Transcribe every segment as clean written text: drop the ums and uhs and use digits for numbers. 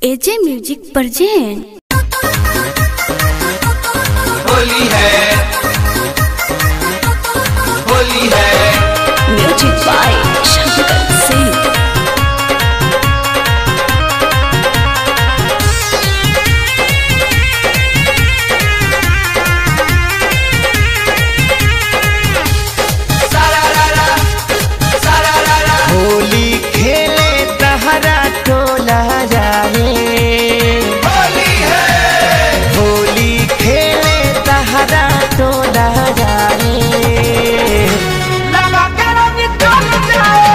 एजे music present. Holi है, होली है। Music by Shankar Singh. होली खेले तहरा टोला जाए, होली है, होली खेले तहरा टोला जाए। लगा के रंग चल जाए,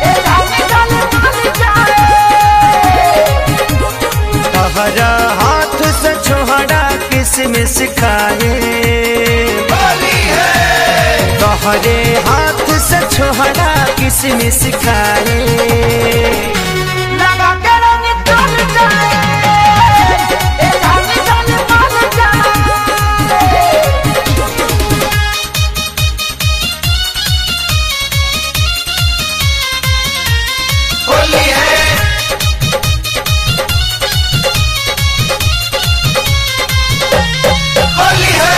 ए जाने जाने चल जाए। तहरा हाथ से छोहरा किसमिस खाए, होली है, तहरे हाथ से छोहरा किसमिस खाए। लगा के रंग चल जाए, ए जाने जाने चल जाए। होली है, होली है।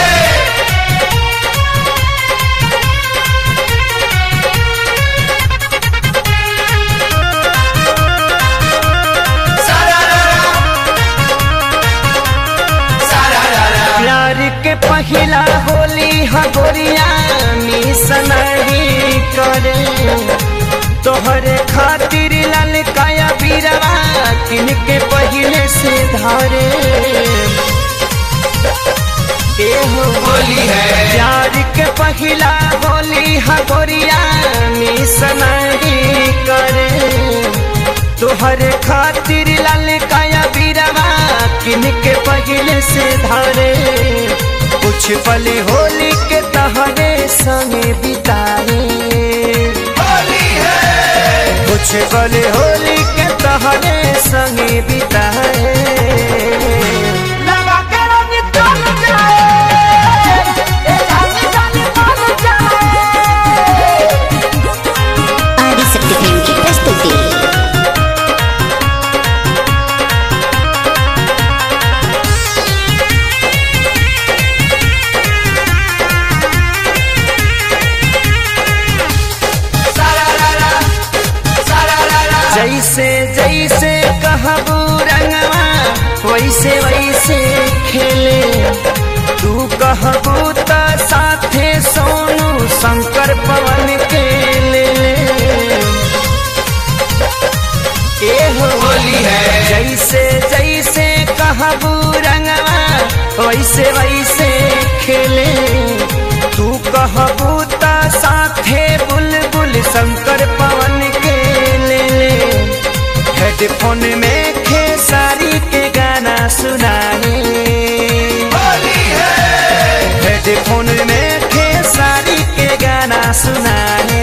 प्यार के पहिला होली हगोरिया मिस नहीं करे, तोहरे खातिर लाल काया बीरवा किन के पहले से धारे। ए हो होली है, प्यार के पहिला होली हगोरिया मिस नहीं करे, तोहरे खातिर लाल काया बीरवा किन के पहले से धारे। कुछ पल होली के तहरे संगे बिताए, होली है, कुछ पल होली के तहरे संगे बिताए। लगा के रंग चल जाए, ए जाने जाने चल जाए। आदिशक्ति फिल्म की प्रस्तुति। जैसे जैसे कहबू रंगवा वैसे वैसे खेले, तू कहबू त साथे सोनू शंकर पवन के ले ले। ए हो होली है, जैसे जैसे कहबू रंगवा वैसे वैसे खेले, तू कहबू त साथे बुलबुल शंकर पवन के ले ले। हेडफोन में खेसारी के गाना सुनाए, होली है, हेडफोन में खेसारी के गाना सुनाए।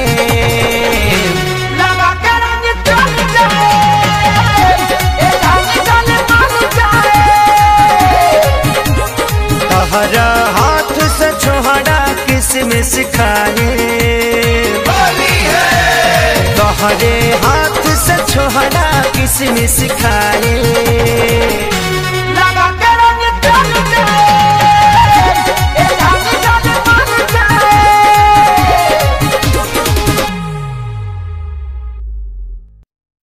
लगा के रंग चल जाए, ए जाने जाने चल जाए। तहरा हाथ से छोहरा किसमिस खाए, होली है, तहरे हाथ से छोहरा किसमिस खाए।